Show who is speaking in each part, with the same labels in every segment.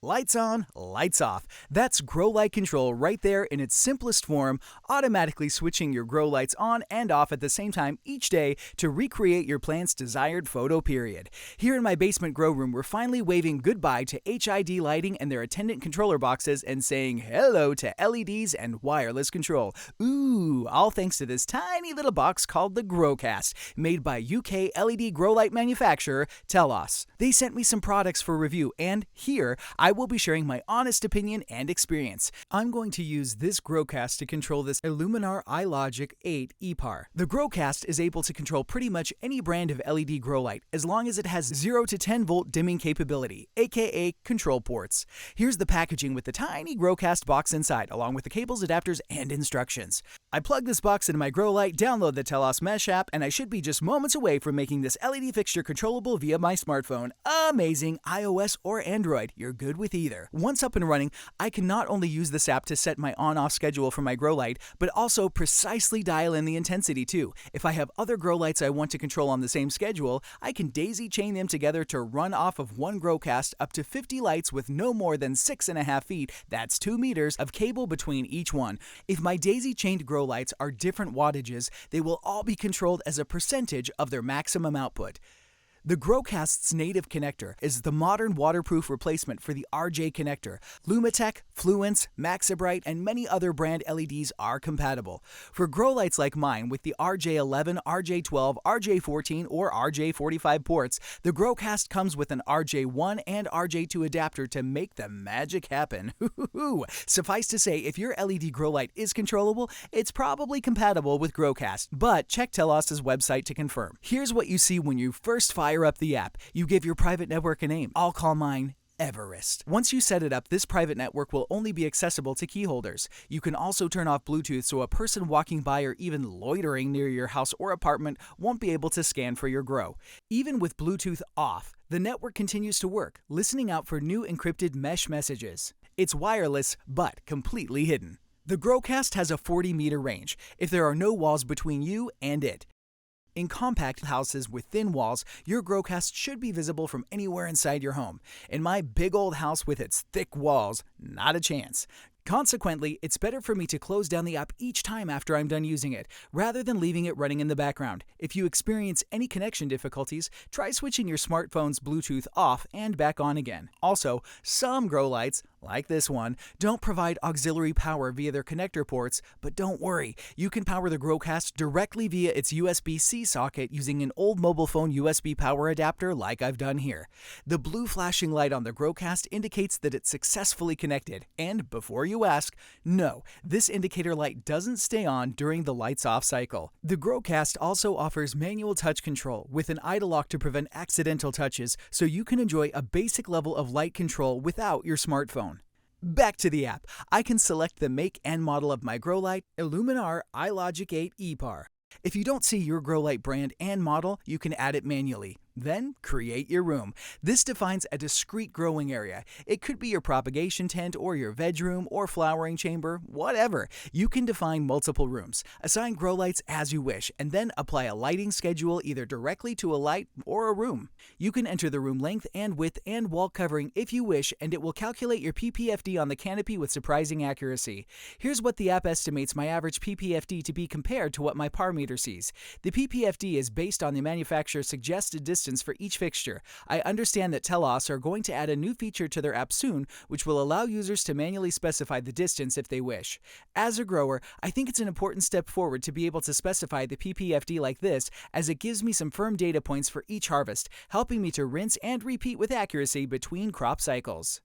Speaker 1: Lights on, lights off. That's grow light control right there in its simplest form, automatically switching your grow lights on and off at the same time each day to recreate your plant's desired photo period. Here in my basement grow room, we're finally waving goodbye to HID lighting and their attendant controller boxes and saying hello to LEDs and wireless control. Ooh, all thanks to this tiny little box called the Growcast, made by UK LED grow light manufacturer TELOS. They sent me some products for review, and here I will be sharing my honest opinion and experience. I'm going to use this Growcast to control this Illuminar iLogic 8 EPAR. The Growcast is able to control pretty much any brand of LED grow light as long as it has 0 to 10 volt dimming capability, aka control ports. Here's the packaging with the tiny Growcast box inside, along with the cables, adapters, and instructions. I plug this box into my grow light, download the TELOS Mesh app, and I should be just moments away from making this LED fixture controllable via my smartphone. Amazing! iOS or Android, you're good with either. Once up and running, I can not only use this app to set my on-off schedule for my grow light, but also precisely dial in the intensity too. If I have other grow lights I want to control on the same schedule, I can daisy chain them together to run off of one Growcast up to 50 lights with no more than 6.5 feet, that's 2 meters, of cable between each one. If my daisy chained grow lights are different wattages, they will all be controlled as a percentage of their maximum output. The Growcast's native connector is the modern waterproof replacement for the RJ connector. Lumitech, Fluence, Maxibrite, and many other brand LEDs are compatible. For grow lights like mine with the RJ11, RJ12, RJ14, or RJ45 ports, the Growcast comes with an RJ1 and RJ2 adapter to make the magic happen. Suffice to say, if your LED grow light is controllable, it's probably compatible with Growcast, but check TELOS' website to confirm. Here's what you see when you first fire up the app. You give your private network a name. I'll call mine Everest. Once you set it up, this private network will only be accessible to key holders. You can also turn off Bluetooth so a person walking by or even loitering near your house or apartment won't be able to scan for your grow. Even with Bluetooth off, the network continues to work, listening out for new encrypted mesh messages. It's wireless, but completely hidden. The Growcast has a 40-meter range if there are no walls between you and it. In compact houses with thin walls, your Growcast should be visible from anywhere inside your home. In my big old house with its thick walls, not a chance. Consequently, it's better for me to close down the app each time after I'm done using it, rather than leaving it running in the background. If you experience any connection difficulties, try switching your smartphone's Bluetooth off and back on again. Also, some grow lights, like this one, don't provide auxiliary power via their connector ports, but don't worry, you can power the Growcast directly via its USB-C socket using an old mobile phone USB power adapter like I've done here. The blue flashing light on the Growcast indicates that it's successfully connected, and before you ask, no, this indicator light doesn't stay on during the lights off cycle. The Growcast also offers manual touch control with an idle lock to prevent accidental touches, so you can enjoy a basic level of light control without your smartphone. Back to the app. I can select the make and model of my grow light, Illuminar iLogic 8 EPAR. If you don't see your grow light brand and model, you can add it manually. Then, create your room. This defines a discrete growing area. It could be your propagation tent or your veg room or flowering chamber, whatever. You can define multiple rooms, assign grow lights as you wish, and then apply a lighting schedule either directly to a light or a room. You can enter the room length and width and wall covering if you wish, and it will calculate your ppfd on the canopy with surprising accuracy. Here's what the app estimates my average ppfd to be compared to what my par meter sees. The ppfd is based on the manufacturer's suggested distance for each fixture. I understand that TELOS are going to add a new feature to their app soon, which will allow users to manually specify the distance if they wish. As a grower, I think it's an important step forward to be able to specify the ppfd like this, as it gives me some firm data points for each harvest, helping me to rinse and repeat with accuracy between crop cycles.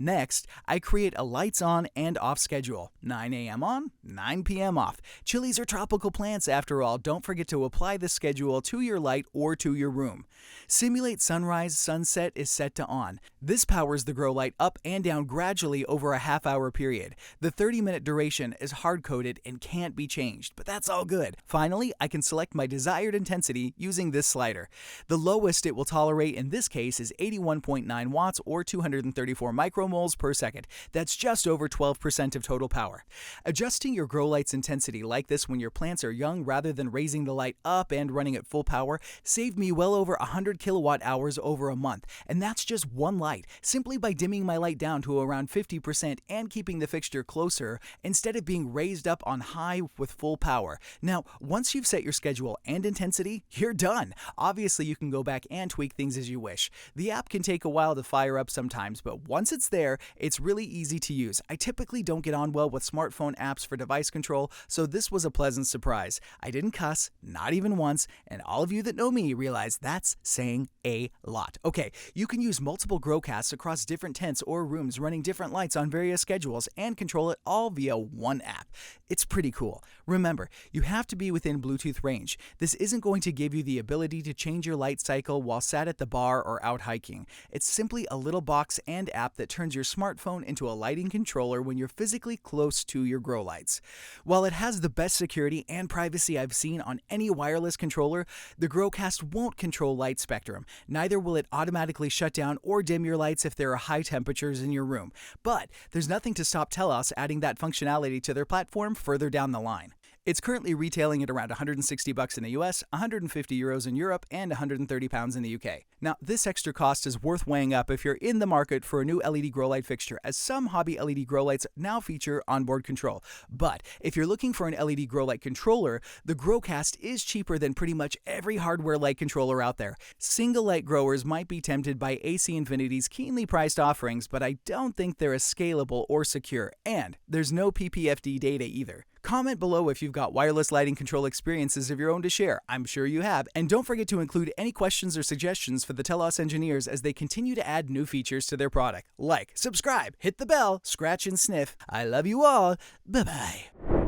Speaker 1: Next, I create a lights on and off schedule. 9 a.m. on, 9 p.m. off. Chilies are tropical plants after all. Don't forget to apply the schedule to your light or to your room. Simulate sunrise, sunset is set to on. This powers the grow light up and down gradually over a half-hour period. The 30-minute duration is hard-coded and can't be changed, but that's all good. Finally, I can select my desired intensity using this slider. The lowest it will tolerate in this case is 81.9 watts or 234 micrometers nanomoles per second. That's just over 12% of total power. Adjusting your grow light's intensity like this when your plants are young rather than raising the light up and running at full power saved me well over 100 kilowatt hours over a month, and that's just one light, simply by dimming my light down to around 50% and keeping the fixture closer instead of being raised up on high with full power. Now, once you've set your schedule and intensity, you're done. Obviously, you can go back and tweak things as you wish. The app can take a while to fire up sometimes, but once it's there, it's really easy to use. I typically don't get on well with smartphone apps for device control, so this was a pleasant surprise. I didn't cuss, not even once, and all of you that know me realize that's saying a lot. Okay, you can use multiple Growcasts across different tents or rooms running different lights on various schedules and control it all via one app. It's pretty cool. Remember, you have to be within Bluetooth range. This isn't going to give you the ability to change your light cycle while sat at the bar or out hiking. It's simply a little box and app that turns your smartphone into a lighting controller when you're physically close to your grow lights. While it has the best security and privacy I've seen on any wireless controller, the Growcast won't control light spectrum. Neither will it automatically shut down or dim your lights if there are high temperatures in your room. But there's nothing to stop TELOS adding that functionality to their platform further down the line. It's currently retailing at around $160 in the US, 150 euros in Europe, and 130 pounds in the UK. Now, this extra cost is worth weighing up if you're in the market for a new LED grow light fixture, as some hobby LED grow lights now feature onboard control. But if you're looking for an LED grow light controller, the Growcast is cheaper than pretty much every hardware light controller out there. Single light growers might be tempted by AC Infinity's keenly priced offerings, but I don't think they're as scalable or secure, and there's no ppfd data either. Comment below if you've got wireless lighting control experiences of your own to share. I'm sure you have. And don't forget to include any questions or suggestions for the TELOS engineers as they continue to add new features to their product. Like, subscribe, hit the bell, scratch and sniff. I love you all. Bye-bye.